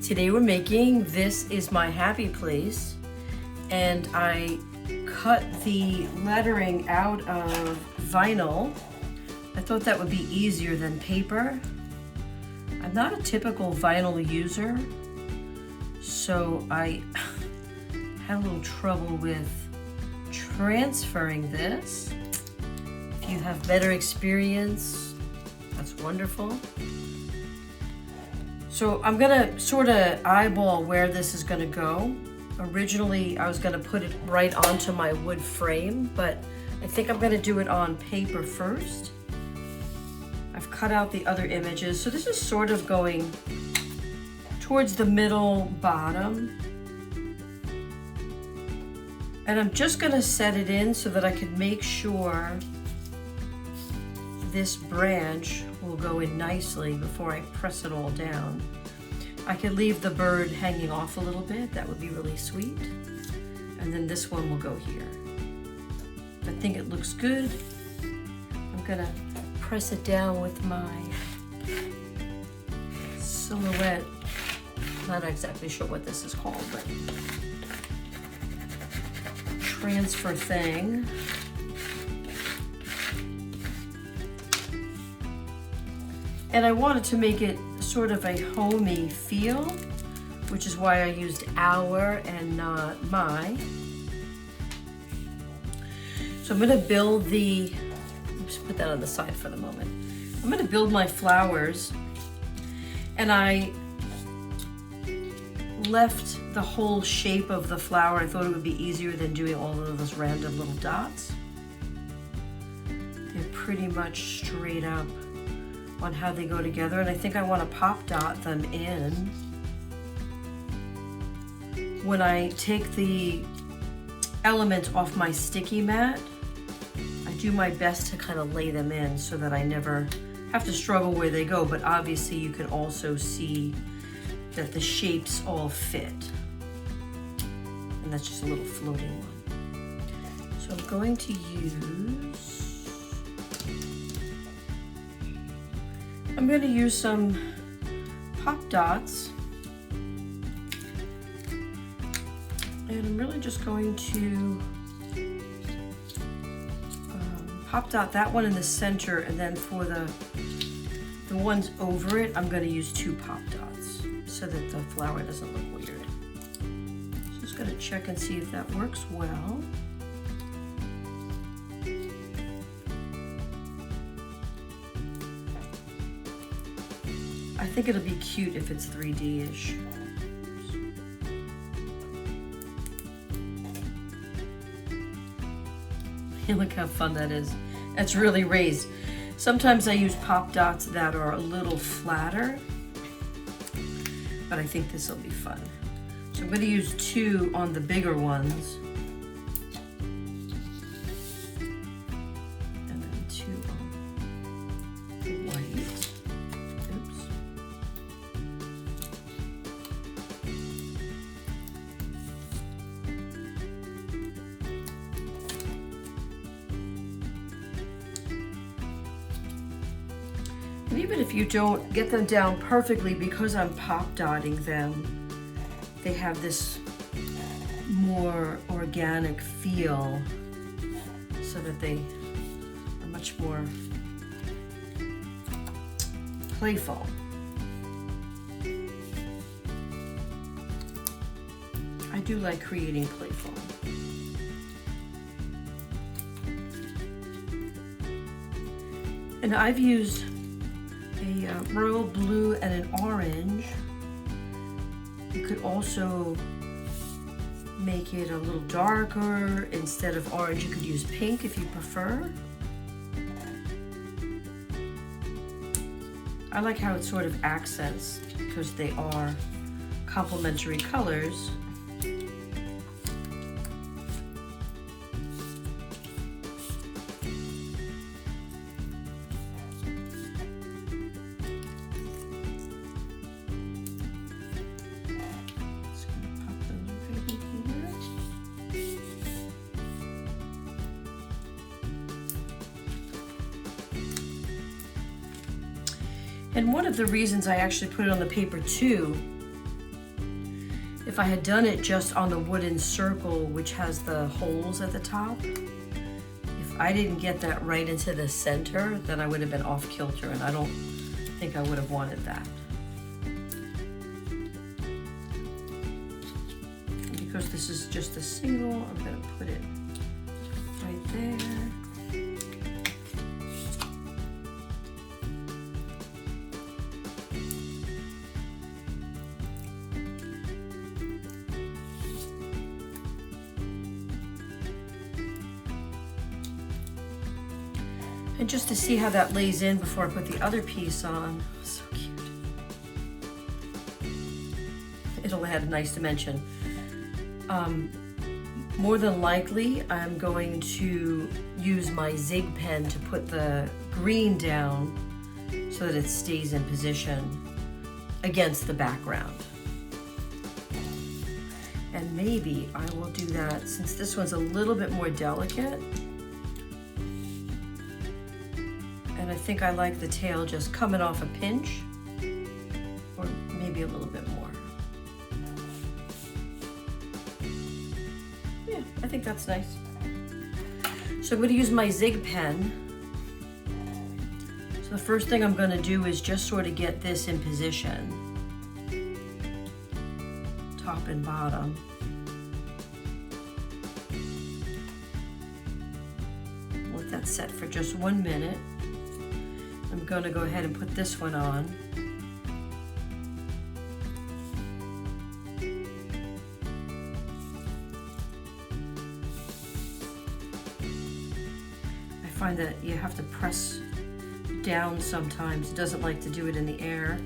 Today we're making This Is My Happy Place, and I cut the lettering out of vinyl. I thought that would be easier than paper. I'm not a typical vinyl user, so I had a little trouble with transferring this. If you have better experience, that's wonderful. So I'm gonna sort of eyeball where this is gonna go. Originally, I was gonna put it right onto my wood frame, but I think I'm gonna do it on paper first. I've cut out the other images. So this is sort of going towards the middle bottom. And I'm just gonna set it in so that I can make sure this branch will go in nicely before I press it all down. I could leave the bird hanging off a little bit, that would be really sweet. And then this one will go here. I think it looks good. I'm gonna press it down with my silhouette. Not exactly sure what this is called, but transfer thing. And I wanted to make it sort of a homey feel, which is why I used our and not my. So I'm gonna build the, let's put that on the side for the moment. I'm gonna build my flowers, and I left the whole shape of the flower. I thought it would be easier than doing all of those random little dots. They're pretty much straight up on how they go together, and I think I want to pop dot them in. When I take the element off my sticky mat, I do my best to kind of lay them in so that I never have to struggle where they go, but obviously you can also see that the shapes all fit. And that's just a little floating one. So I'm going to use some pop dots, and I'm really just going to pop dot that one in the center, and then for the ones over it, I'm going to use 2 pop dots so that the flower doesn't look weird. So just going to check and see if that works well. I think it'll be cute if it's 3D-ish. Look how fun that is. That's really raised. Sometimes I use pop dots that are a little flatter, but I think this will be fun. So I'm going to use 2 on the bigger ones. And then 2 on the white. Oops. And even if you don't get them down perfectly, because I'm pop dotting them, they have this more organic feel so that they are much more playful. I do like creating playful. And I've used a royal blue and an orange. You could also make it a little darker. Instead of orange, you could use pink if you prefer. I like how it sort of accents because they are complementary colors. And one of the reasons I actually put it on the paper too if I had done it just on the wooden circle, which has the holes at the top, if I didn't get that right into the center, then I would have been off kilter, and I don't think I would have wanted that. And because this is just a single, I'm gonna put it right there. And just to see how that lays in before I put the other piece on. So cute. It'll add a nice dimension. More than likely, I'm going to use my zig pen to put the green down so that it stays in position against the background. And maybe I will do that, since this one's a little bit more delicate. And I think I like the tail just coming off a pinch, or maybe a little bit more. Yeah, I think that's nice. So I'm going to use my zig pen. So the first thing I'm going to do is just sort of get this in position, top and bottom. Let that set for just 1 minute. I'm going to go ahead and put this one on. I find that you have to press down sometimes. It doesn't like to do it in the air.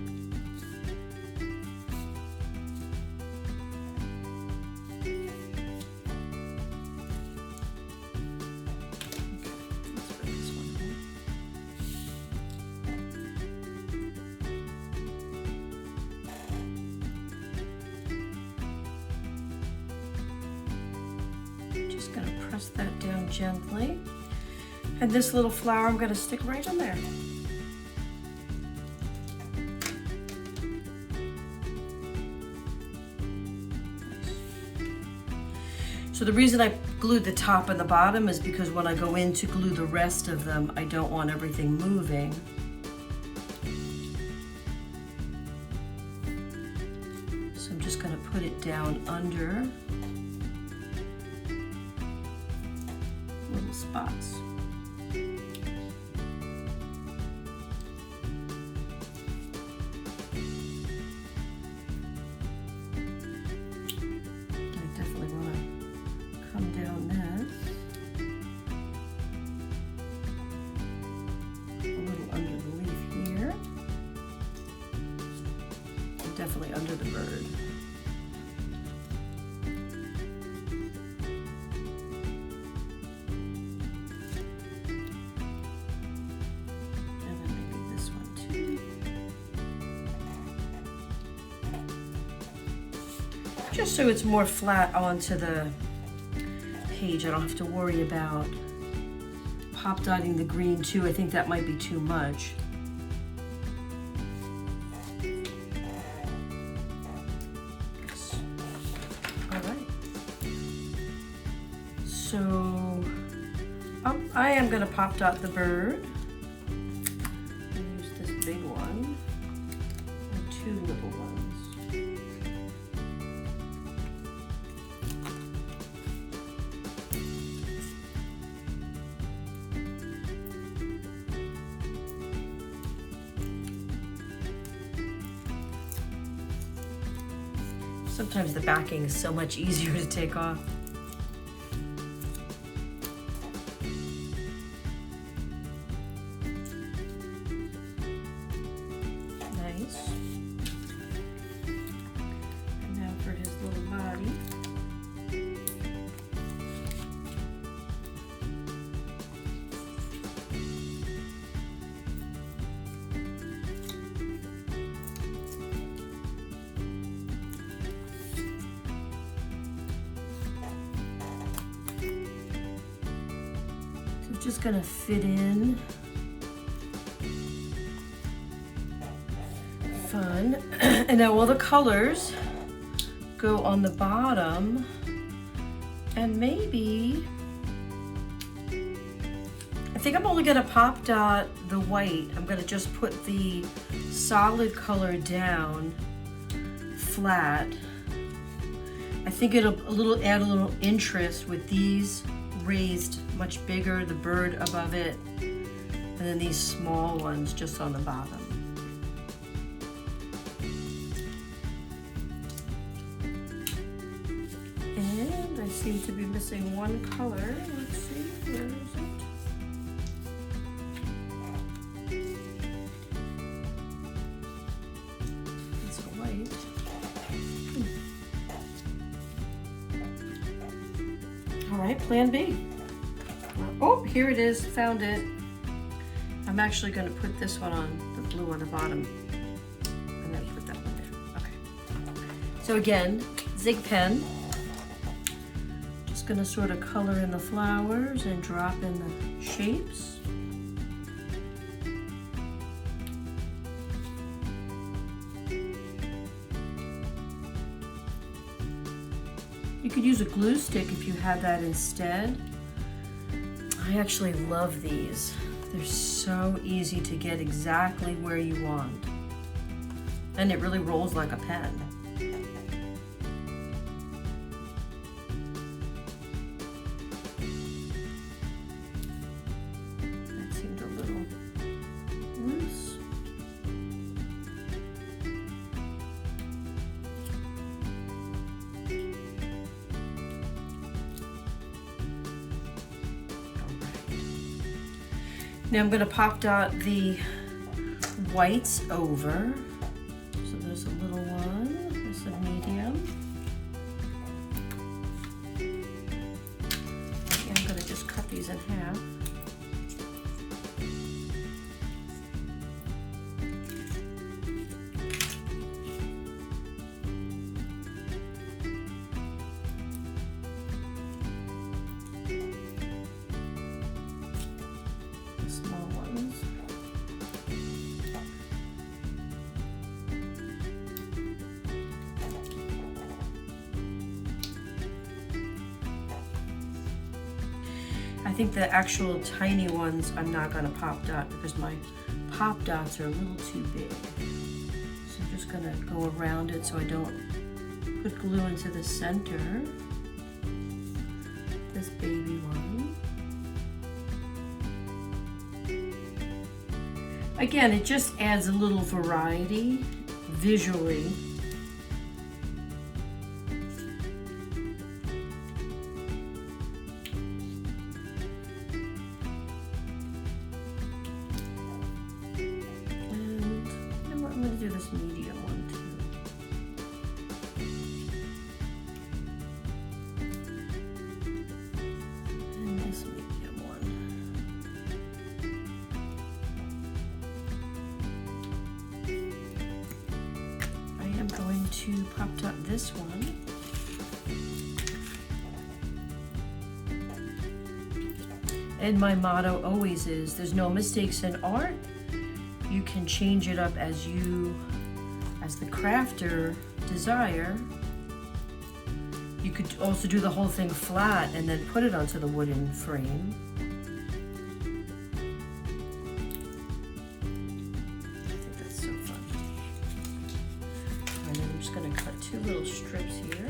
Just going to press that down gently. And this little flower I'm going to stick right in there. So the reason I glued the top and the bottom is because when I go in to glue the rest of them, I don't want everything moving. So I'm just going to put it down under little spots. Definitely under the bird. And then maybe this one too. Just so it's more flat onto the page. I don't have to worry about pop dotting the green too. I think that might be too much. So I am going to pop dot the bird. Use this big one and 2 little ones. Sometimes the backing is so much easier to take off. Just gonna fit in. Fun. And now all the colors go on the bottom, and maybe, I think I'm only gonna pop dot the white. I'm gonna just put the solid color down flat. I think it'll add a little interest with these raised much bigger, the bird above it, and then these small ones just on the bottom. And I seem to be missing one color. Let's see, where is it? It's a white. All right, plan B. Oh, here it is, found it. I'm actually gonna put this one on, the blue on the bottom, and then put that one there. Okay. So again, zig pen. Just gonna sort of color in the flowers and drop in the shapes. You could use a glue stick if you had that instead. I actually love these. They're so easy to get exactly where you want. And it really rolls like a pen. That seemed a little loose. Now I'm going to pop dot the whites over. So there's a little one, there's a medium. And I'm going to just cut these in half. I think the actual tiny ones I'm not going to pop dot because my pop dots are a little too big. So I'm just going to go around it so I don't put glue into the center. This baby one. Again, it just adds a little variety visually. I'm going to do this medium one too. And this medium one. I am going to pop dot this one. And my motto always is, there's no mistakes in art. You can change it up as the crafter desire. You could also do the whole thing flat and then put it onto the wooden frame. I think that's so fun. And then I'm just going to cut two little strips here.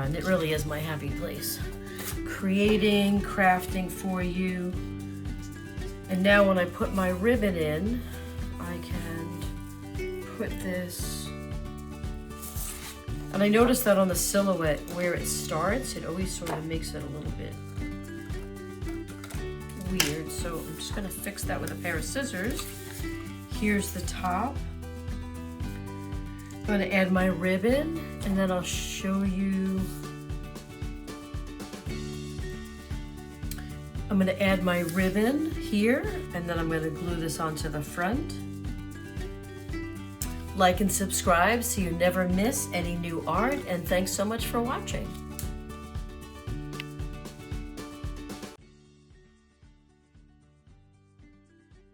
And it really is my happy place. Creating, crafting for you. And now when I put my ribbon in, I can put this. And I noticed that on the silhouette where it starts, it always sort of makes it a little bit weird. So I'm just gonna fix that with a pair of scissors. Here's the top. I'm going to add my ribbon, and then I'll show you I'm going to add my ribbon here, and then I'm going to glue this onto the front. Like and subscribe so you never miss any new art, and thanks so much for watching.